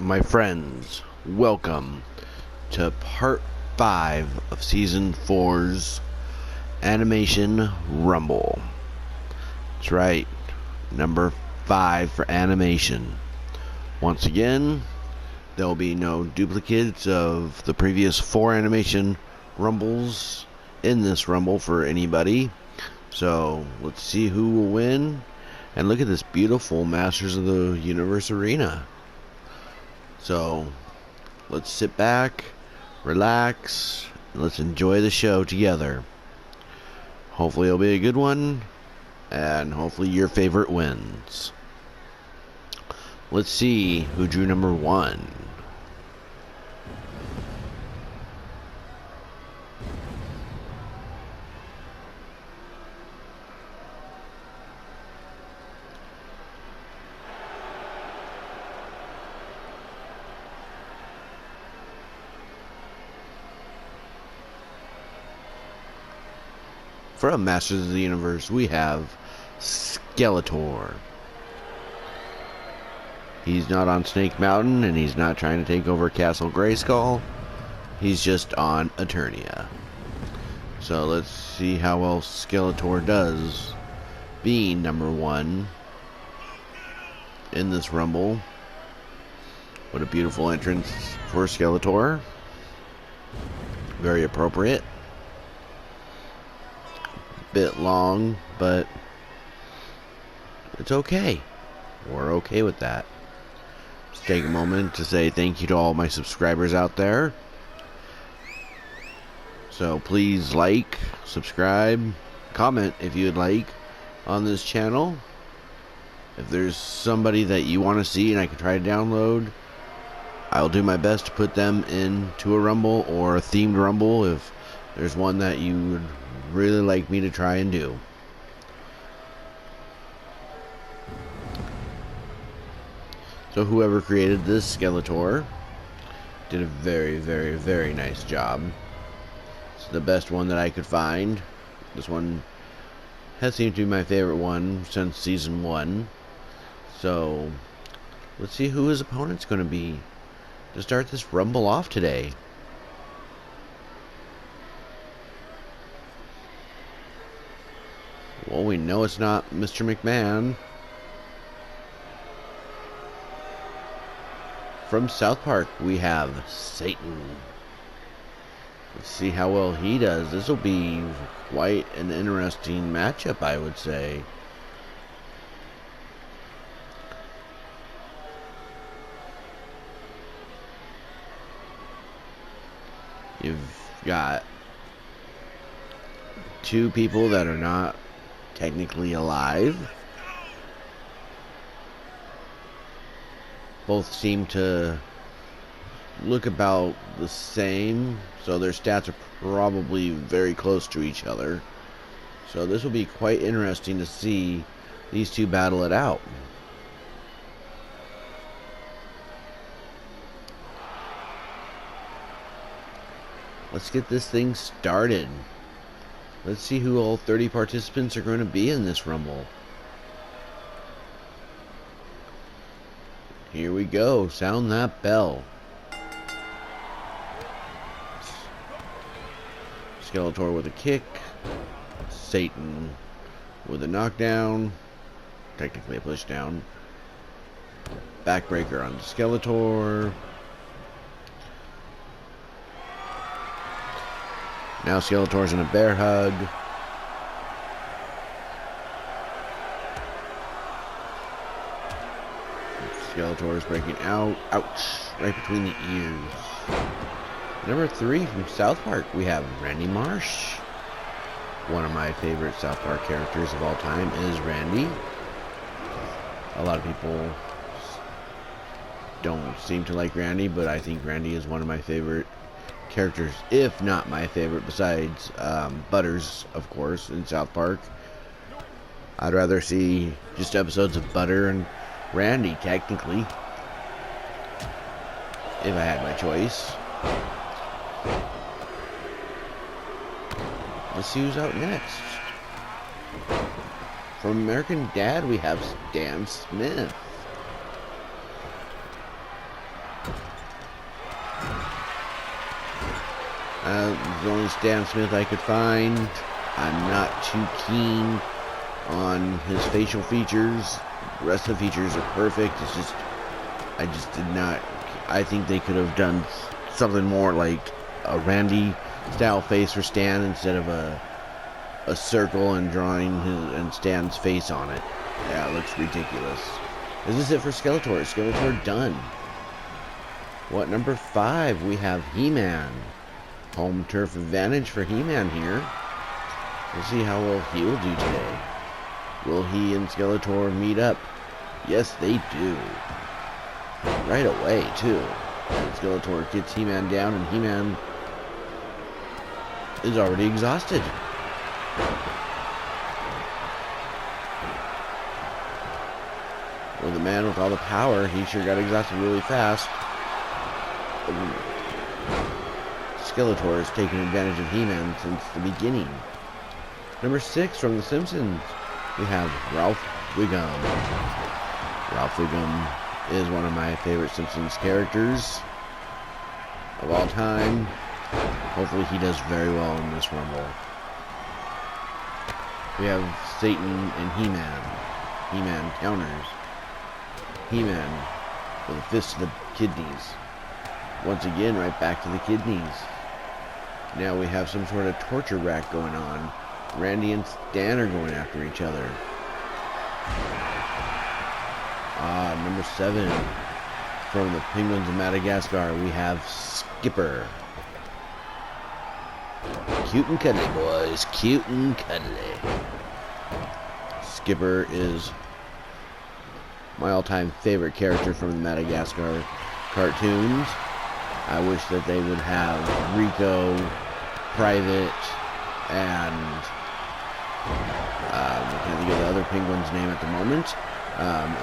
my friends, welcome to part 5 of Season 4's Animation Rumble. That's right, number 5 for animation. Once again, there will be no duplicates of the previous 4 animation rumbles in this rumble for anybody. So, let's see who will win. And look at this beautiful Masters of the Universe arena. So, let's sit back, relax, and let's enjoy the show together. Hopefully it'll be a good one, and hopefully your favorite wins. Let's see who drew number 1. From Masters of the Universe, we have Skeletor. He's not on Snake Mountain, and he's not trying to take over Castle Grayskull. He's just on Eternia. So let's see how well Skeletor does, being number 1 in this Rumble. What a beautiful entrance for Skeletor. Very appropriate. Bit long, but it's okay. We're okay with that. Just take a moment to say thank you to all my subscribers out there. So please like, subscribe, comment if you would like on this channel. If there's somebody that you want to see and I can try to download, I'll do my best to put them into a Rumble or a themed Rumble if there's one that you would really like me to try and do. So whoever created this Skeletor did a very, very, very nice job. It's the best one that I could find. This one has seemed to be my favorite one since season 1. So let's see who his opponent's going to be to start this Rumble off today. Well, we know it's not Mr. McMahon. From South Park, we have Satan. Let's see how well he does. This will be quite an interesting matchup, I would say. You've got 2 people that are not technically alive. Both seem to look about the same, so their stats are probably very close to each other. So this will be quite interesting to see these 2 battle it out. Let's get this thing started. Let's see who all 30 participants are going to be in this Rumble. Here we go. Sound that bell. Skeletor with a kick. Satan with a knockdown. Technically a pushdown. Backbreaker on Skeletor. Now Skeletor's in a bear hug. Skeletor's breaking out. Ouch. Right between the ears. Number 3 from South Park, we have Randy Marsh. One of my favorite South Park characters of all time is Randy. A lot of people don't seem to like Randy, but I think Randy is one of my favorite characters, if not my favorite, besides Butters, of course, in South Park. I'd rather see just episodes of Butter and Randy, technically, if I had my choice. Let's see who's out next. From American Dad, we have Stan Smith. The only Stan Smith I could find. I'm not too keen on his facial features. The rest of the features are perfect. It's just, I just did not. I think they could have done something more like a Randy style face for Stan instead of a circle and drawing and Stan's face on it. Yeah, it looks ridiculous. Is this it for Skeletor? Skeletor done. What, number 5? We have He-Man. Home turf advantage for He-Man here. We'll see how well he will do today. Will he and Skeletor meet up? Yes, they do. Right away, too. And Skeletor gets He-Man down, and He-Man is already exhausted. Well, the man with all the power, he sure got exhausted really fast. Skeletor has taken advantage of He-Man since the beginning. Number 6 from The Simpsons, we have Ralph Wiggum. Ralph Wiggum is one of my favorite Simpsons characters of all time. Hopefully he does very well in this Rumble. We have Satan and He-Man. He-Man counters. He-Man with a fist to the kidneys. Once again, right back to the kidneys. Now we have some sort of torture rack going on. Randy and Stan are going after each other. Number 7 from the Penguins of Madagascar, we have Skipper. Cute and cuddly, boys. Cute and cuddly. Skipper is my all-time favorite character from the Madagascar cartoons. I wish that they would have Rico, Private, and I can't think of the other penguin's name at the moment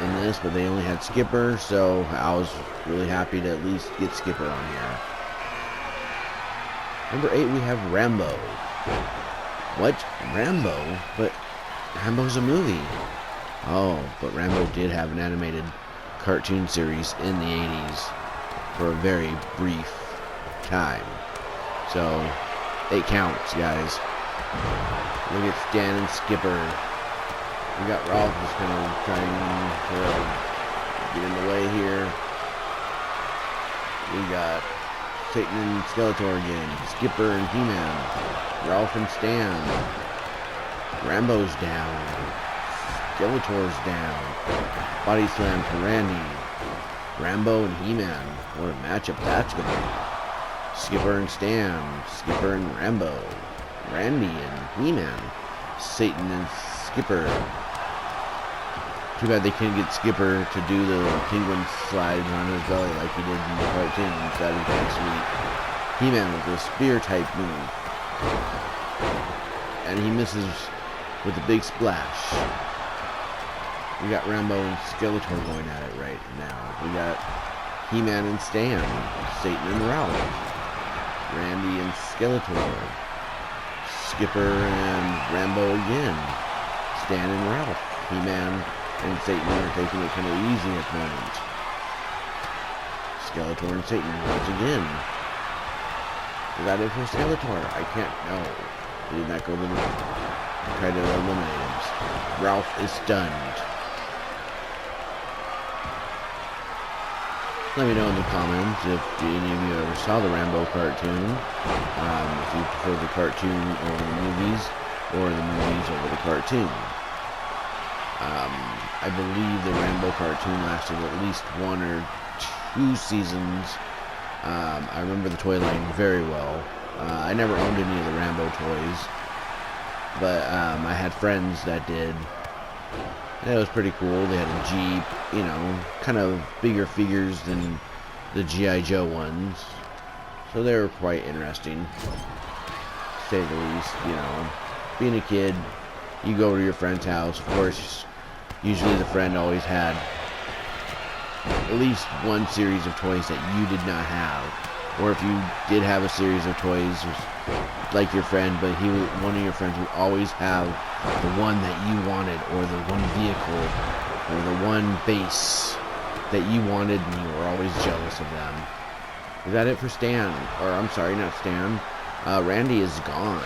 in this, but they only had Skipper, so I was really happy to at least get Skipper on here. Number 8, we have Rambo. What? Rambo? But Rambo's a movie. Oh, but Rambo did have an animated cartoon series in the 80s for a very brief time. So, it counts, guys. Look at Stan and Skipper. We got Ralph just kind of trying to get in the way here. We got Satan and Skeletor again. Skipper and He-Man. Ralph and Stan. Rambo's down. Skeletor's down. Body slam to Randy. Rambo and He-Man. What a matchup that's going to be. Skipper and Stan. Skipper and Rambo. Randy and He-Man. Satan and Skipper. Too bad they couldn't get Skipper to do the penguin slide on his belly like he did in the cartoon. That'd be kind of sweet. He-Man with a spear type move. And he misses with a big splash. We got Rambo and Skeletor going at it right now. We got He-Man and Stan. Satan and Ralph. Randy and Skeletor. Skipper and Rambo again. Stan and Ralph. He-Man and Satan are taking it kind of easy at the moment. Skeletor and Satan once again. Is that it for Skeletor? I can't know. He did not go to the try to eliminate him. Ralph is stunned. Let me know in the comments if any of you ever saw the Rambo cartoon. If you prefer the cartoon over the movies, or the movies over the cartoon. I believe the Rambo cartoon lasted at least 1 or 2 seasons. I remember the toy line very well. I never owned any of the Rambo toys, but I had friends that did. And it was pretty cool. They had a Jeep, you know, kind of bigger figures than the G.I. Joe ones. So they were quite interesting, to say the least. You know, being a kid, you go to your friend's house. Of course, usually the friend always had at least one series of toys that you did not have. Or if you did have a series of toys, like your friend, but one of your friends would always have the one that you wanted, or the one vehicle, or the one base that you wanted, and you were always jealous of them. Is that it for Stan? Or, I'm sorry, not Stan. Randy is gone.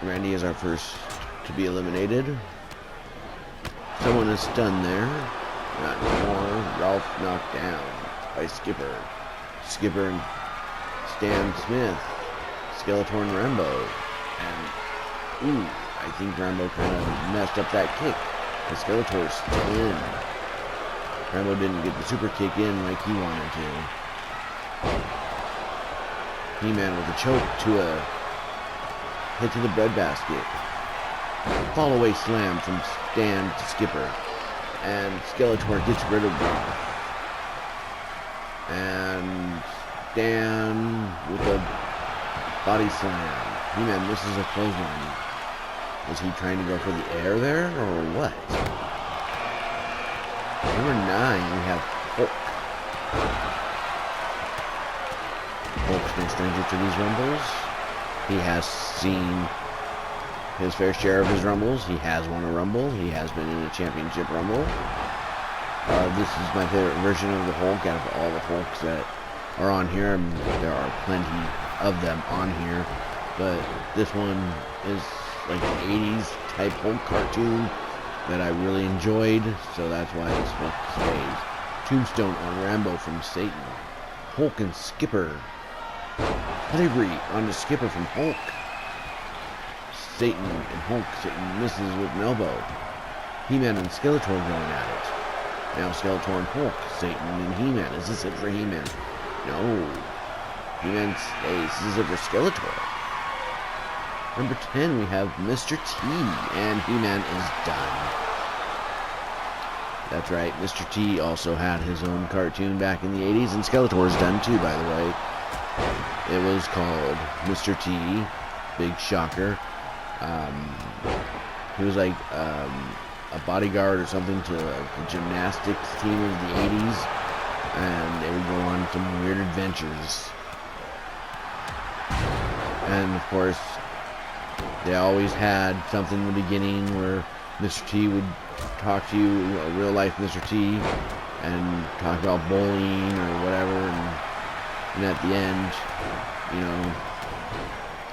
Randy is our first to be eliminated. Someone is stunned there. Not anymore. Ralph knocked down by Skipper. Skipper and Stan Smith. Skeletor and Rambo. And, I think Rambo kind of messed up that kick. The Skeletor's still in. Rambo didn't get the super kick in like he wanted to. He-Man with a choke to a hit to the breadbasket. Fall away slam from Stan to Skipper. And Skeletor gets rid of Ralph. And Stan with a body slam. He-Man misses a clothesline. Was he trying to go for the air there, or what? Number 9, we have Hulk. Hulk's no stranger to these Rumbles. He has seen his fair share of his Rumbles. He has won a Rumble. He has been in a championship Rumble. This is my favorite version of the Hulk out of all the Hulks that are on here. There are plenty of them on here, but this one is like an 80s type Hulk cartoon that I really enjoyed, so that's why it's what stays. Tombstone on Rambo from Satan. Hulk and Skipper. Pedigree on the Skipper from Hulk. Satan and Hulk. Satan misses with an elbow. He-Man and Skeletor going at it. Now Skeletor and Hulk. Satan and He-Man. Is this it for He-Man? No. He-Man stays. This is it for Skeletor. Number 10, we have Mr. T, and He-Man is done. That's right, Mr. T also had his own cartoon back in the 80s, and Skeletor's done too, by the way. It was called Mr. T, big shocker. He was like a bodyguard or something to the gymnastics team of the 80s, and they would go on some weird adventures. And of course, they always had something in the beginning where Mr. T would talk to you, a real life Mr. T, and talk about bullying or whatever, and at the end, you know,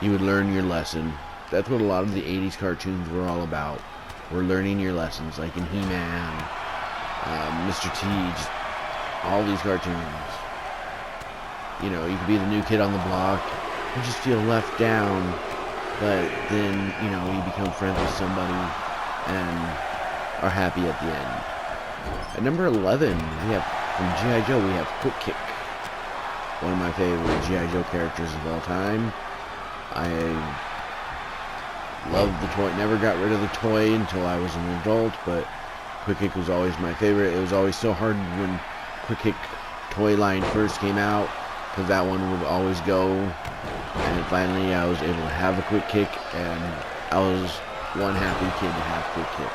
you would learn your lesson. That's what a lot of the 80s cartoons were all about. We're learning your lessons, like in He-Man, Mr. T, just all these cartoons. You know, you could be the new kid on the block, you just feel left down, but then, you know, you become friends with somebody and are happy at the end. At number 11, we have, from G.I. Joe, we have Quick Kick. One of my favorite G.I. Joe characters of all time. I loved the toy, never got rid of the toy until I was an adult, but Quick Kick was always my favorite. It was always so hard when Quick Kick toy line first came out, because that one would always go, and finally I was able to have a Quick Kick, and I was one happy kid to have Quick Kick.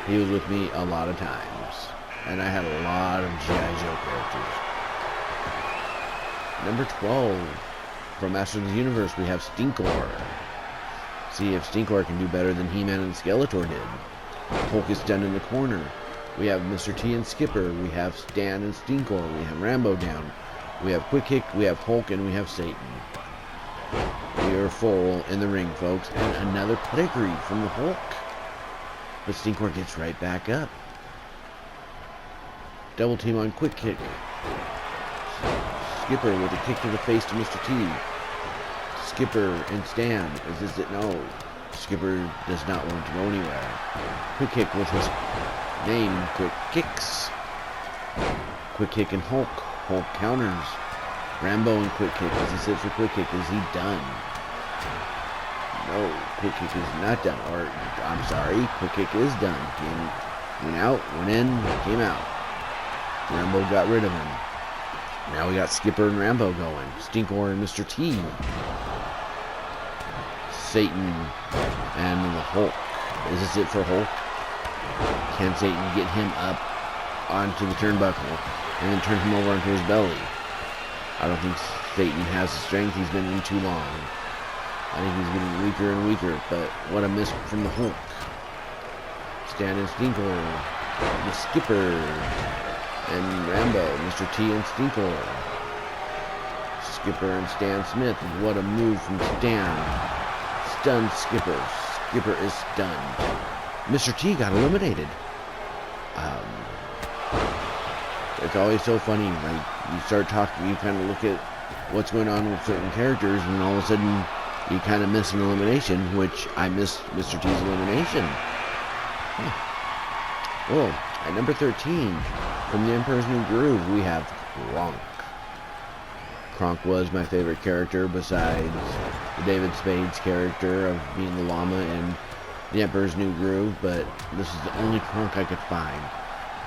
He was with me a lot of times, and I had a lot of G.I. Joe characters. Number 12, from Masters of the Universe, we have Stinkor. See if Stinkor can do better than He-Man and Skeletor did. Hulk is done in the corner. We have Mr. T and Skipper. We have Stan and Stinkor. We have Rambo down. We have Quick Kick, we have Hulk, and we have Satan. We are full in the ring, folks. And another pedigree from the Hulk. But Stinkor gets right back up. Double team on Quick Kick. Skipper with a kick to the face to Mr. T. Skipper and Stan. Is this it? No. Skipper does not want to go anywhere. Quick Kick with his name, Quick Kicks. Quick Kick and Hulk. Hulk counters. Rambo and Quick Kick. Is this it for Quick Kick? Is he done? No, Quick Kick is not done. Or, I'm sorry, Quick Kick is done. He went out, went in, came out. Rambo got rid of him. Now we got Skipper and Rambo going. Stinkor and Mr. T. Satan and the Hulk. Is this it for Hulk? Can Satan get him up onto the turnbuckle and then turn him over onto his belly? I don't think Satan has the strength. He's been in too long. I think he's getting weaker and weaker, but what a miss from the Hulk. Stan and Stinkor. The Skipper. and Rambo, Mr. T and Stinkor. Skipper and Stan Smith. What a move from Stan. Stunned Skipper. Skipper is stunned. Mr. T got eliminated. It's always so funny, like, you start talking, you kind of look at what's going on with certain characters, and all of a sudden, you kind of miss an elimination, which I missed Mr. T's elimination. Oh, at number 13, from The Emperor's New Groove, we have Kronk. Kronk was my favorite character besides David Spade's character of being the llama in The Emperor's New Groove, but this is the only Kronk I could find.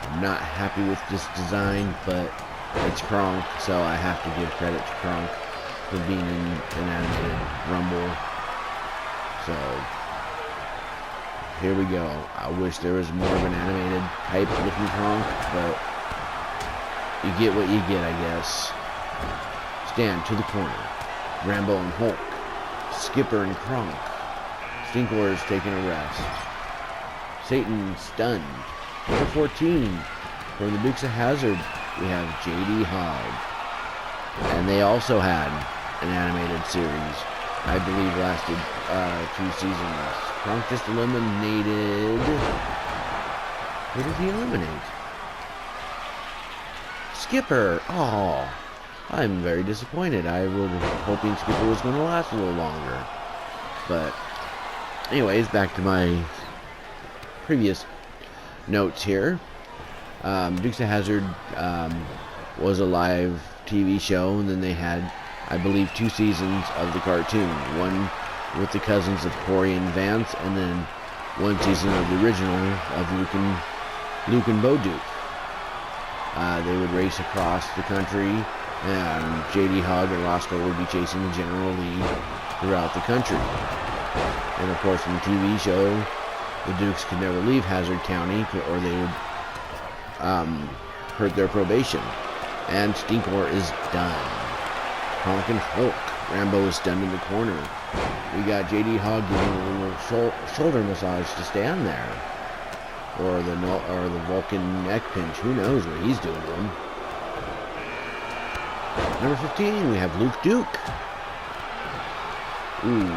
I'm not happy with this design, but it's Kronk, so I have to give credit to Kronk for being in an animated Rumble. So, here we go. I wish there was more of an animated type looking Kronk, but you get what you get, I guess. Stan to the corner. Rambo and Hulk. Skipper and Kronk. Stinkor is taking a rest. Satan stunned. Number 14, from the Dukes of Hazzard, we have J.D. Hogg. And they also had an animated series. I believe lasted 2 seasons. Kronk just eliminated... Who did he eliminate? Skipper! Oh, I'm very disappointed. I was hoping Skipper was going to last a little longer. But, anyways, back to my previous notes here. Dukes of Hazzard was a live TV show, and then they had, I believe, 2 seasons of the cartoon. One with the cousins of Cory and Vance, and then 1 season of the original of Luke and Bo Duke. They would race across the country, and J.D. Hogg and Roscoe would be chasing the General Lee throughout the country. And of course, in the TV show, the Dukes could never leave Hazzard County, or they would hurt their probation. And Stinkor is done. Kronk and Hulk. Rambo is stunned in the corner. We got J.D. Hogg giving a little shoulder massage to stand there. Or the Vulcan neck pinch. Who knows what he's doing to him. Number 15, we have Luke Duke. Ooh,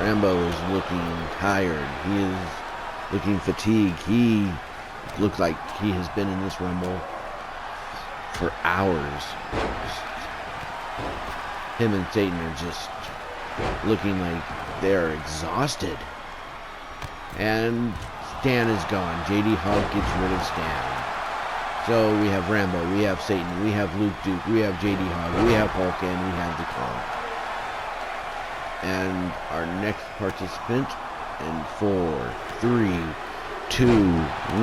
Rambo is looking tired. He is looking fatigued. He looks like he has been in this Rumble for hours. Him and Satan are just looking like they're exhausted. And Stan is gone. J.D. Hogg gets rid of Stan. So we have Rambo, we have Satan, we have Luke Duke, we have J.D. Hogg, we have Hulk, and we have the Kronk. And our next participant in 4, 3, 2,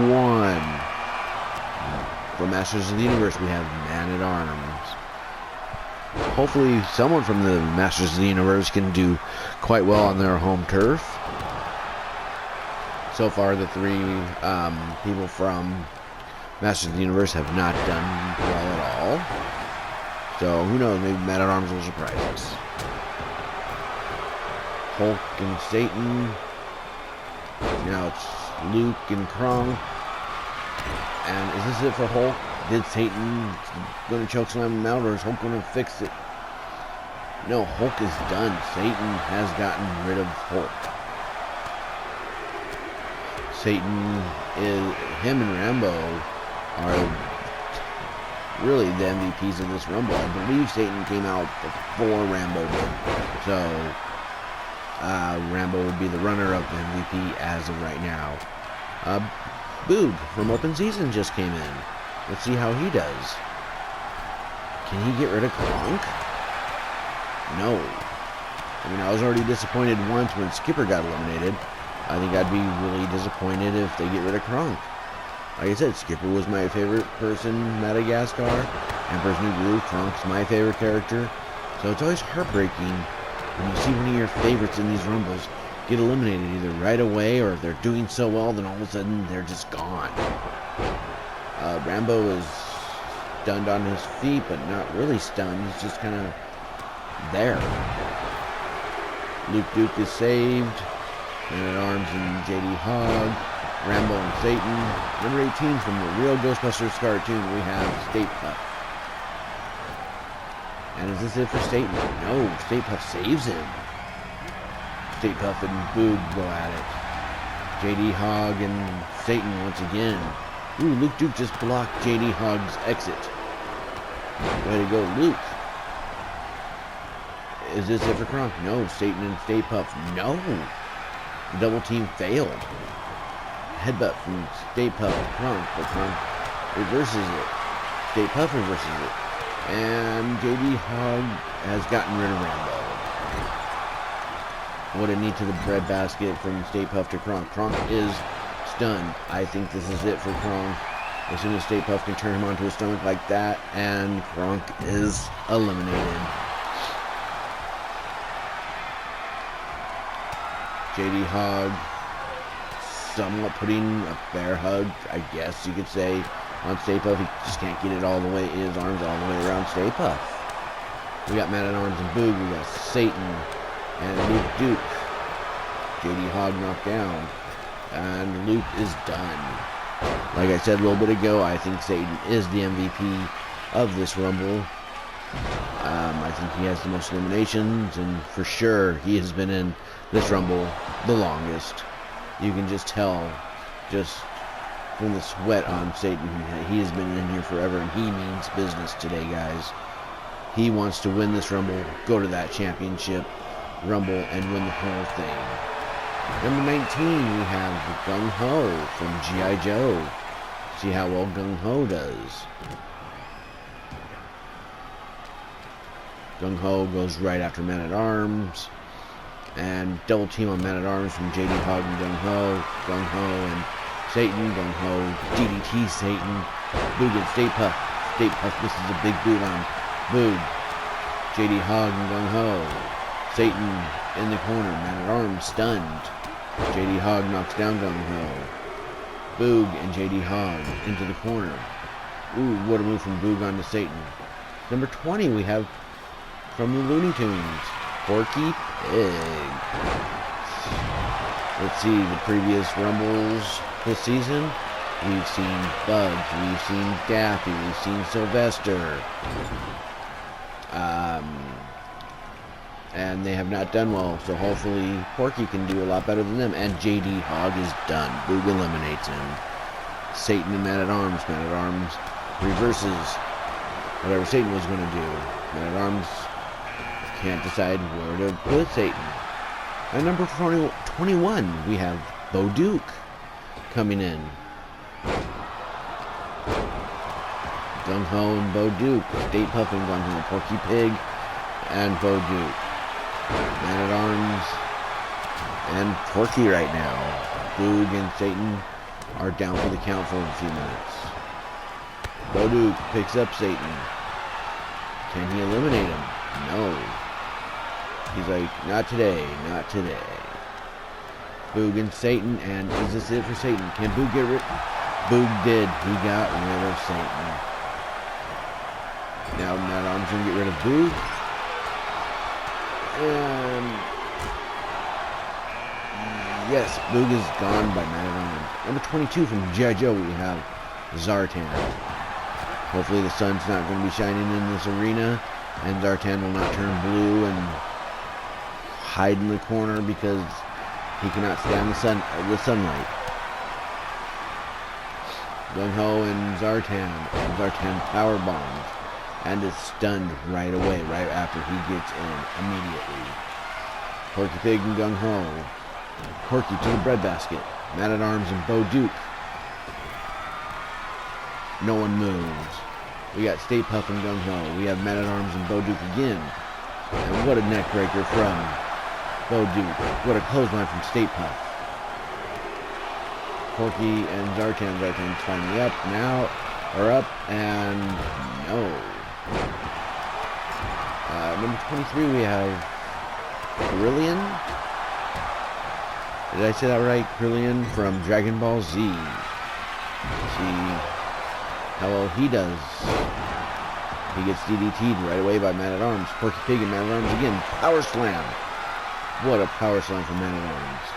1. For Masters of the Universe, we have Man-at-Arms. Hopefully someone from the Masters of the Universe can do quite well on their home turf. So far, the 3 people from Masters of the Universe have not done well at all. So, who knows, maybe Man-at-Arms will surprise us. Hulk and Satan. Now it's Luke and Kronk. And is this it for Hulk? Did Satan going to chokeslam him out, or is Hulk going to fix it? No, Hulk is done. Satan has gotten rid of Hulk. Satan him and Rambo are really the MVPs of this Rumble. I believe Satan came out before Rambo did. So, Rambo would be the runner-up MVP as of right now. Boog from Open Season just came in. Let's see how he does. Can he get rid of Kronk? No. I mean, I was already disappointed once when Skipper got eliminated. I think I'd be really disappointed if they get rid of Kronk. Like I said, Skipper was my favorite person, Madagascar. Emperor's New Groove, Kronk's my favorite character. So it's always heartbreaking when you see one of your favorites in these Rumbles get eliminated either right away, or if they're doing so well, then all of a sudden they're just gone. Rambo is stunned on his feet, but not really stunned. He's just kind of there. Luke Duke is saved. Man-at-Arms and J.D. Hogg. Rambo and Satan. Number 18 from the Real Ghostbusters cartoon, we have Stay Puft. And is this it for Satan? No, Stay Puft saves him. Stay Puft and Boog go at it. JD Hogg and Satan once again. Ooh, Luke Duke just blocked JD Hogg's exit. Way to go, Luke. Is this it for Kronk? No, Satan and Stay Puft. No. The double team failed. Headbutt from Stay Puft to Kronk, but Kronk reverses it. Stay Puft reverses it. And JD Hogg has gotten rid of Rambo. What a knee to the breadbasket from Stay Puft to Kronk. Kronk is stunned. I think this is it for Kronk. As soon as Stay Puft can turn him onto his stomach like that, and Kronk is eliminated. JD Hogg somewhat putting a bear hug, I guess you could say, on Stay Puft. He just can't get it all the way, his arms all the way around Stay Puft. We got Man-at-Arms and Boog. We got Satan and Luke Duke. JD Hogg knocked down. And Luke is done. Like I said a little bit ago, I think Satan is the MVP of this Rumble. I think he has the most eliminations, and for sure he has been in this Rumble the longest. You can just tell, just from the sweat on Satan, he has been in here forever, and he means business today, guys. He wants to win this Rumble, go to that championship Rumble, and win the whole thing. Number 19, we have Gung Ho from G.I. Joe. See how well Gung Ho does. Gung Ho goes right after Man-at-Arms. And double team on Man-at-Arms from JD Hogg and Gung Ho. Gung Ho and Satan. Gung Ho, DDT Satan. Boog and Stay Puft. Stay Puft misses a big boot on Boog. JD Hogg and Gung Ho. Satan in the corner. Man-at-Arms stunned. JD Hogg knocks down Gung Ho. Boog and JD Hogg into the corner. Ooh, what a move from Boog onto Satan. Number 20 we have from the Looney Tunes, Porky Pig. Let's see, the previous Rumbles this season, we've seen Bugs, we've seen Daffy, we've seen Sylvester. And they have not done well, so hopefully Porky can do a lot better than them. And JD Hogg is done. Boog eliminates him. Satan and Man-at-Arms. Man-at-Arms reverses whatever Satan was going to do. Man-at-Arms can't decide where to put Satan. At number 21, we have Bo Duke coming in. Gung Ho and Bo Duke. Stay Puft and Gung Ho. Porky Pig and Bo Duke. Man-at-Arms and Porky right now. Boog and Satan are down for the count for a few minutes. Bo Duke picks up Satan. Can he eliminate him? No. He's like, not today, not today. Boog and Satan, and is this it for Satan? Can Boog get rid? Boog did. He got rid of Satan. Now Man-at-Arms gonna get rid of Boog. And yes, Boog is gone by Man-at-Arms. Number 22 from G.I. Joe, we have Zartan. Hopefully the sun's not going to be shining in this arena, and Zartan will not turn blue and hide in the corner because he cannot stand the sunlight. Gung Ho and Zartan power bombs. And is stunned right away, right after he gets in, immediately. Porky Pig and Gung Ho. Porky to the breadbasket. Man-at-Arms and Bo Duke. No one moves. We got Stay Puft and Gung Ho. We have Man-at-Arms and Bo Duke again. And what a neck breaker from Bo Duke. What a clothesline from Stay Puft. Porky and Zartan. Zartan's finally up now. Or up, and no. Number 23, we have Krillin. Did I say that right? Krillin from Dragon Ball Z. Let's see how well he does. He gets DDT'd right away by Man-at-Arms. Porky Pig and Man-at-Arms again. Power slam. What a power slam from Man-at-Arms.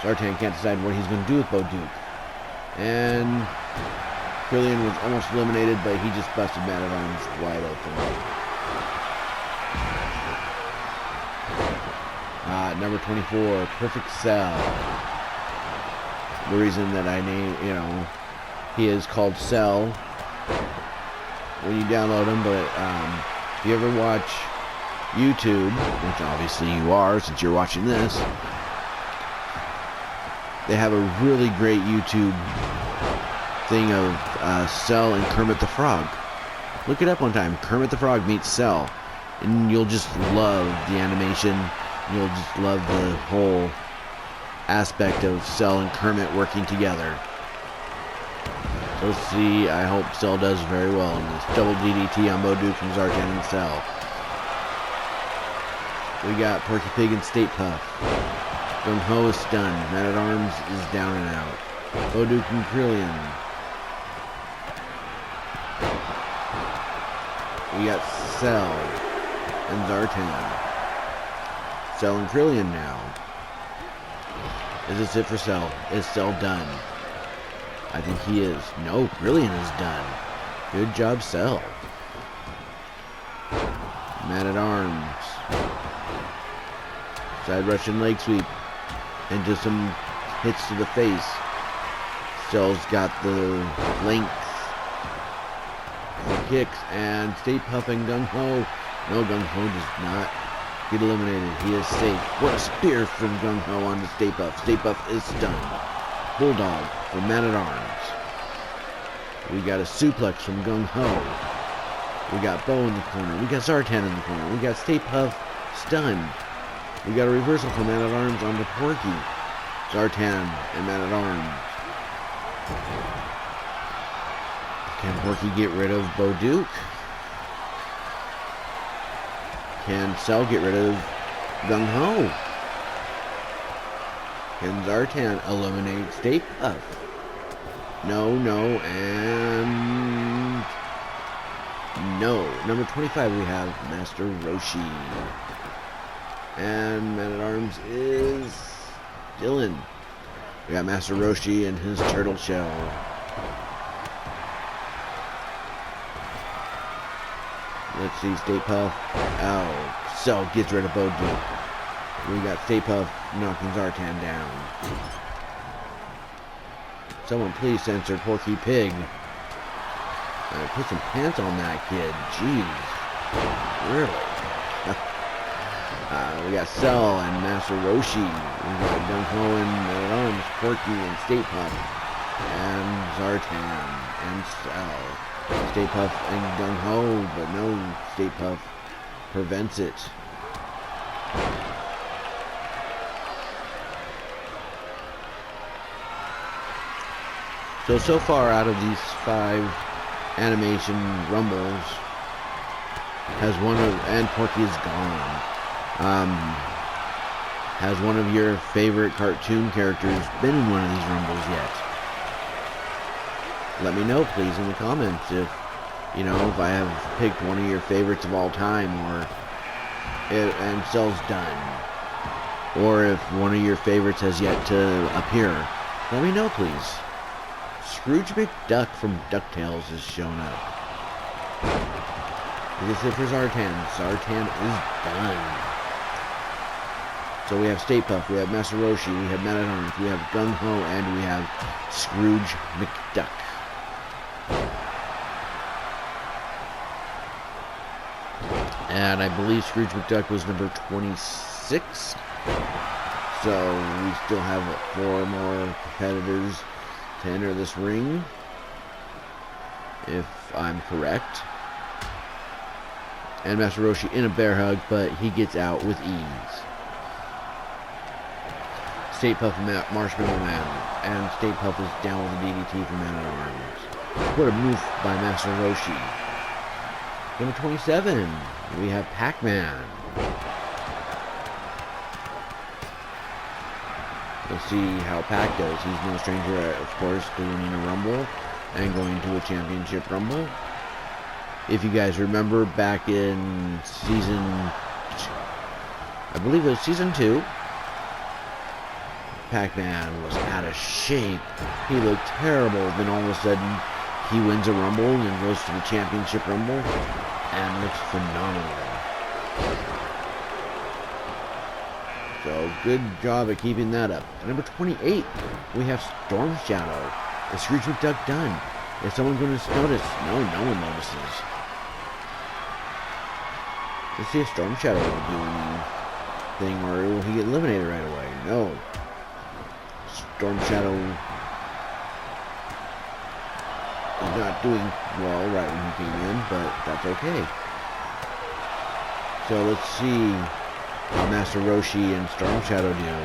Zartan can't decide what he's going to do with Bo Duke. And Krillin was almost eliminated, but he just busted Man at Arms wide open. Number 24, Perfect Cell. The reason that I name, he is called Cell when you download him, but if you ever watch YouTube, which obviously you are since you're watching this, they have a really great YouTube thing of Cell and Kermit the Frog. Look it up one time. Kermit the Frog meets Cell, and you'll just love the animation. You'll just love the whole aspect of Cell and Kermit working together. So let's see, I hope Cell does very well in this. Double DDT on Boduk from Zartan and Cell. We got Porky Pig and Stay Puft. Gung Ho is stunned. Man at Arms is down and out. Boduk and Krillin. We got Cell and Zartan. Cell and Krillin now. Is this it for Cell? Is Cell done? I think he is. No, Krillin is done. Good job, Cell. Man at Arms. Side Russian leg sweep. Into some hits to the face. Cell's got the length. The kicks. And Stay Puft and Gung Ho. No, Gung Ho does not get eliminated. He is safe. What a spear from Gung Ho on the Stay Puft. Stay Puft is stunned. Bulldog from Man at Arms. We got a suplex from Gung Ho. We got Bo in the corner. We got Zartan in the corner. We got Stay Puft stunned. We got a reversal from Man at Arms onto Porky. Zartan and Man at Arms. Can Porky get rid of Boduk? Can Cell get rid of Gung Ho? Can Zartan eliminate Stay Puft? No, and no. Number 25 we have Master Roshi. And Man at Arms is Dylan. We got Master Roshi and his turtle shell. Let's see, Stay Puft. Oh, Cell gets rid of Boduk. We got Stay Puft knocking Zartan down. Someone please censor Porky Pig. Put some pants on that kid. Jeez. Really? We got Cell and Master Roshi. We got Gung Ho and Man at Arms, Porky and Stay Puft. And Zartan and Cell. Stay Puft and Gung Ho, but no, Stay Puft prevents it. So far out of these 5 animation rumbles, has one of, and Porky is gone. Has one of your favorite cartoon characters been in one of these rumbles yet? Let me know, please, in the comments if I have picked one of your favorites of all time, and Cell's done, or if one of your favorites has yet to appear. Let me know, please. Scrooge McDuck from DuckTales has shown up. This is it for Zartan. Zartan is done. So we have Stay Puft, we have Master Roshi, we have Man at Arms, we have Gung Ho, and we have Scrooge McDuck. And I believe Scrooge McDuck was number 26. So we still have 4 more competitors to enter this ring, if I'm correct. And Master Roshi in a bear hug, but he gets out with ease. Stay Puft and Marshmallow Man, and Stay Puft is down with a DDT from Man at Arms. What a move by Master Roshi. Number 27, we have Pac-Man. Let's see how Pac does. He's no stranger, of course, to winning a Rumble and going to a Championship Rumble. If you guys remember back in I believe it was season 2, Pac-Man was out of shape. He looked terrible. Then all of a sudden, he wins a Rumble and goes to the Championship Rumble and looks phenomenal. So, good job at keeping that up. At number 28, we have Storm Shadow. Is Scrooge McDuck done? Is someone going to notice? No, no one notices. Let's see if Storm Shadow will do anything, or will he get eliminated right away? No. Storm Shadow is not doing well right when he came in, but that's okay. So let's see how Master Roshi and Storm Shadow do.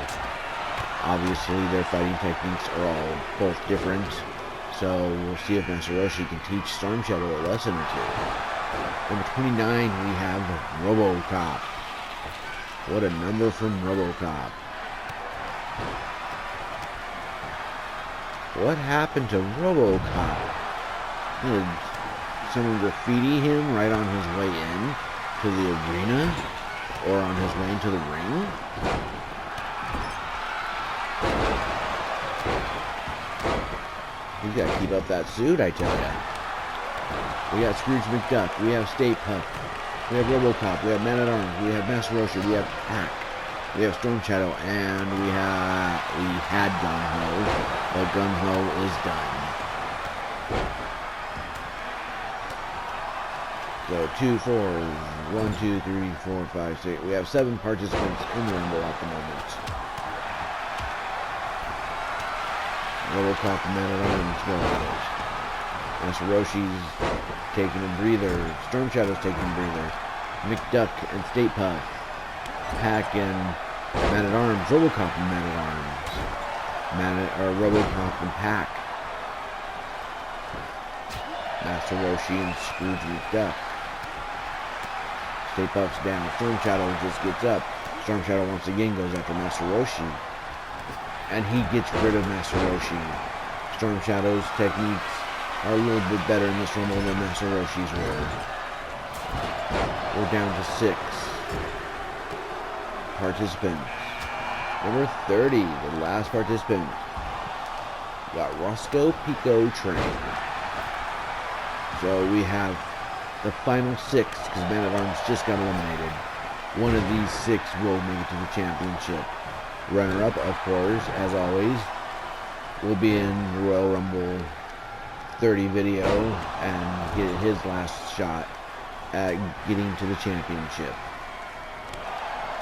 Obviously, their fighting techniques are all both different, so we'll see if Master Roshi can teach Storm Shadow a lesson or two. Number 29, we have RoboCop. What a number from RoboCop. What happened to RoboCop? Did someone graffiti him right on his way in to the arena? Or on his way into the ring? He's got to keep up that suit, I tell ya. We got Scrooge McDuck, we have Stay Puft, we have RoboCop, we have Man-at-Arms, we have Master Roshi, we have Pac, we have Storm Shadow, and we had Gung-Ho, but Gung-Ho is done. So 2, 4, 1, 2, 3, 4, 5, 6. We have 7 participants in the Rumble at the moment. RoboCop and Man-at-Arms go at it. Master Roshi's taking a breather. Storm Shadow's taking a breather. McDuck and Stay Puft. Pac and Man-at-Arms. RoboCop and Man-at-Arms. RoboCop and Pac. Master Roshi and Scrooge McDuck. Stay Puft's down. Storm Shadow just gets up. Storm Shadow once again goes after Master Roshi. And he gets rid of Master Roshi. Storm Shadow's techniques are a little bit better in this Rumble than Master Roshi's were. We're down to 6 participants. Number 30, the last participant. We got Roscoe Pico Train. So we have the final 6, because Man-at-Arms just got eliminated. One of these 6 will make it to the championship. Runner-up, of course, as always, will be in the Royal Rumble 30 video and get his last shot at getting to the championship.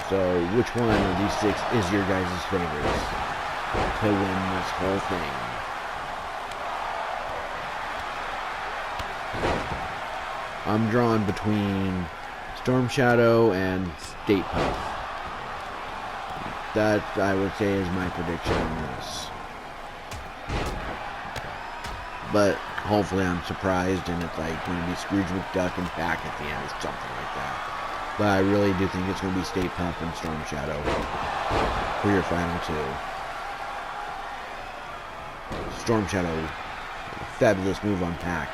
So, which one of these 6 is your guys' favorites to win this whole thing? I'm drawn between Storm Shadow and Stay Puft. That, I would say, is my prediction on this. But hopefully I'm surprised and it's like going to be Scrooge McDuck and Pac at the end or something like that. But I really do think it's going to be Stay Puft and Storm Shadow for your final 2. Storm Shadow, fabulous move on Pac.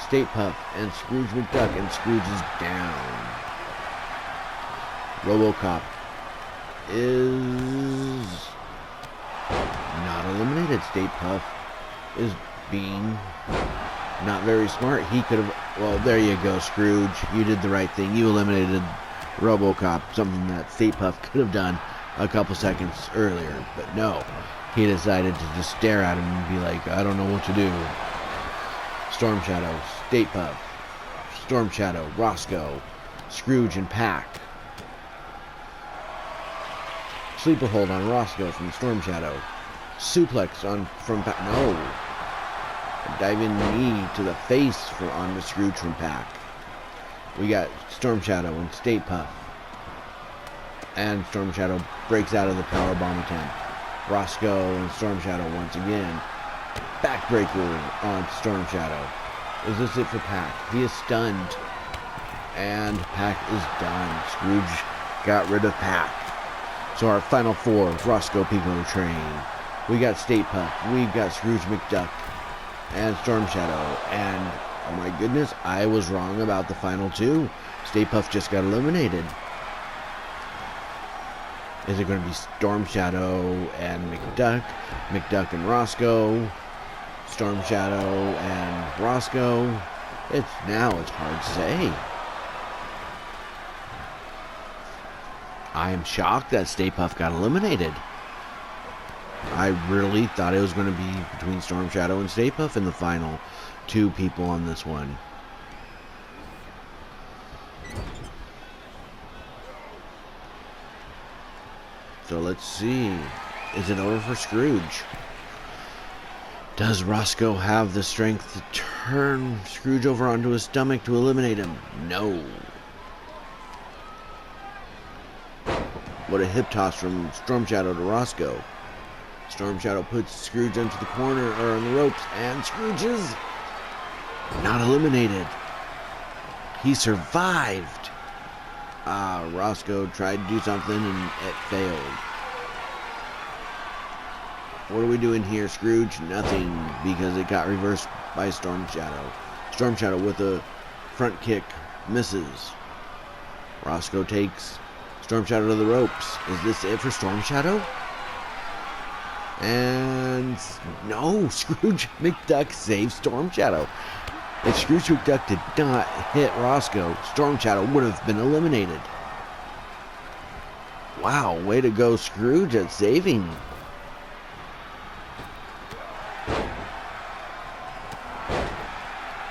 Stay Puft and Scrooge McDuck, and Scrooge is down. RoboCop is not eliminated. Stay Puft is being not very smart. He could have, well, there you go, Scrooge. You did the right thing. You eliminated RoboCop, something that Stay Puft could have done a couple seconds earlier. But no, he decided to just stare at him and be like, I don't know what to do. Storm Shadow, Stay Puft, Storm Shadow, Roscoe, Scrooge, and Pac. Sleeper hold on Roscoe from Storm Shadow. Suplex on from Pac. No. A diving knee to the face on the Scrooge from Pac. We got Storm Shadow and Stay Puft. And Storm Shadow breaks out of the powerbomb attempt. Roscoe and Storm Shadow once again. Backbreaker on Storm Shadow. Is this it for Pac? He is stunned. And Pac is done. Scrooge got rid of Pac. So our final 4, Roscoe Pico Train. We got Stay Puft. We've got Scrooge McDuck. And Storm Shadow. And, oh my goodness, I was wrong about the final 2. Stay Puft just got eliminated. Is it going to be Storm Shadow and McDuck? McDuck and Roscoe? Storm Shadow and Roscoe? It's hard to say. I am shocked that Stay Puft got eliminated. I really thought it was going to be between Storm Shadow and Stay Puft in the final two people on this one. So let's see. Is it over for Scrooge? Does Roscoe have the strength to turn Scrooge over onto his stomach to eliminate him? No. What a hip toss from Storm Shadow to Roscoe. Storm Shadow puts Scrooge into the corner, or on the ropes, and Scrooge is not eliminated. He survived. Roscoe tried to do something and it failed. What are we doing here, Scrooge? Nothing, because it got reversed by Storm Shadow. Storm Shadow with a front kick misses. Roscoe takes Storm Shadow to the ropes. Is this it for Storm Shadow? And no, Scrooge McDuck saves Storm Shadow. If Scrooge McDuck did not hit Roscoe, Storm Shadow would have been eliminated. Wow, way to go, Scrooge, at saving.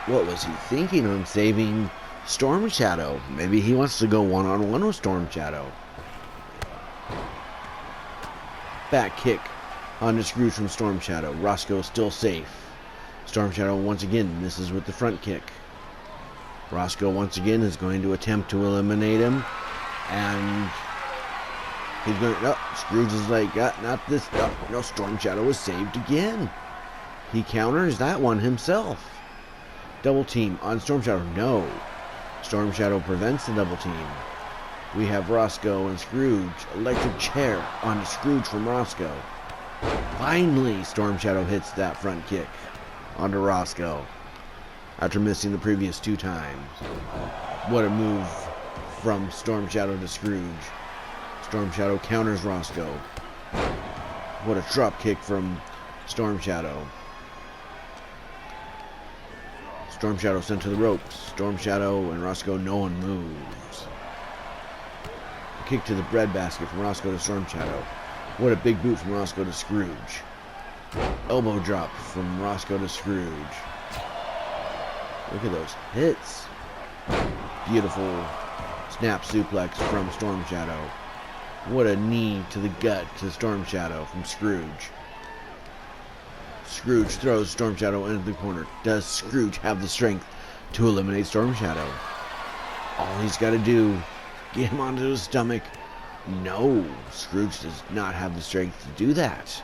What was he thinking on saving Storm Shadow? Maybe he wants to go one-on-one with Storm Shadow. Back kick onto Scrooge from Storm Shadow. Roscoe still safe. Storm Shadow once again misses with the front kick. Roscoe once again is going to attempt to eliminate him. And he's going to... No, Scrooge is like, not this. No, Storm Shadow is saved again. He counters that one himself. Double team on Storm Shadow. No. Storm Shadow prevents the double team. We have Roscoe and Scrooge. Electric chair onto Scrooge from Roscoe. Finally, Storm Shadow hits that front kick onto Roscoe after missing the previous two times. What a move from Storm Shadow to Scrooge. Storm Shadow counters Roscoe. What a drop kick from Storm Shadow. Storm Shadow sent to the ropes. Storm Shadow and Roscoe, no one moves. A kick to the breadbasket from Roscoe to Storm Shadow. What a big boot from Roscoe to Scrooge. Elbow drop from Roscoe to Scrooge. Look at those hits. Beautiful snap suplex from Storm Shadow. What a knee to the gut to Storm Shadow from Scrooge. Scrooge throws Storm Shadow into the corner. Does Scrooge have the strength to eliminate Storm Shadow? All he's got to do, get him onto his stomach. No, Scrooge does not have the strength to do that.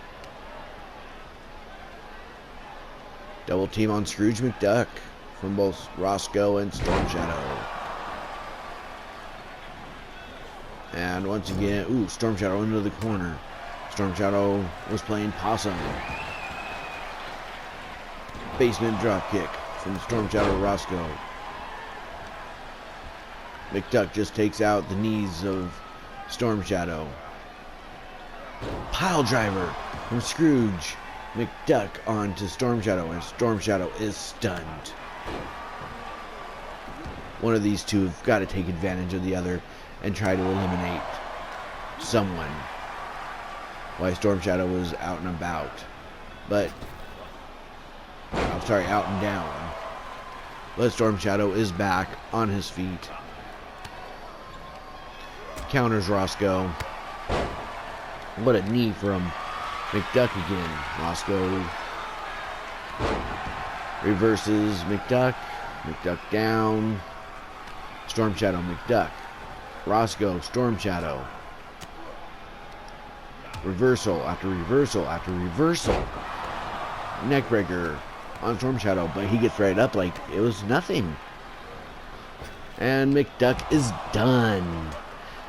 Double team on Scrooge McDuck from both Roscoe and Storm Shadow. And once again, Storm Shadow into the corner. Storm Shadow was playing possum. Basement drop kick from Storm Shadow to Roscoe. McDuck just takes out the knees of Storm Shadow. Pile driver from Scrooge McDuck onto Storm Shadow, and Storm Shadow is stunned. One of these two have got to take advantage of the other and try to eliminate someone while Storm Shadow was out and about. But out and down. But Storm Shadow is back on his feet. Counters Roscoe. What a knee from McDuck again. Roscoe reverses McDuck. McDuck down. Storm Shadow, McDuck. Roscoe, Storm Shadow. Reversal after reversal after reversal. Neckbreaker on Storm Shadow, but he gets right up like it was nothing. And McDuck is done.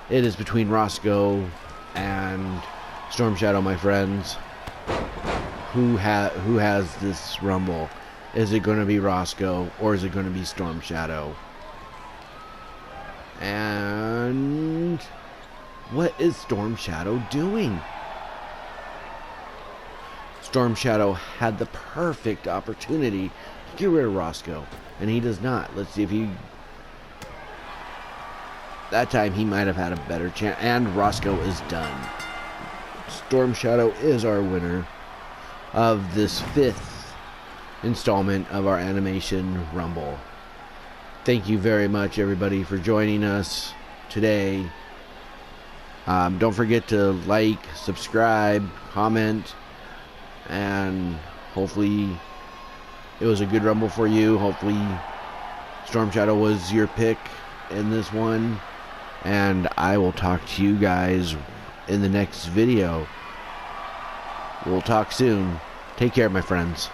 It is between Roscoe and Storm Shadow, my friends. Who has this Rumble? Is it going to be Roscoe or is it going to be Storm Shadow? And What is Storm Shadow doing? Storm Shadow had the perfect opportunity to get rid of Roscoe, and he does not. Let's see if he... That time he might have had a better chance, and Roscoe is done. Storm Shadow is our winner of this 5th installment of our Animation Rumble. Thank you very much, everybody, for joining us today. Don't forget to like, subscribe, comment, and hopefully it was a good Rumble for you. Hopefully Storm Shadow was your pick in this one, and I will talk to you guys in the next video. We'll talk soon. Take care, my friends.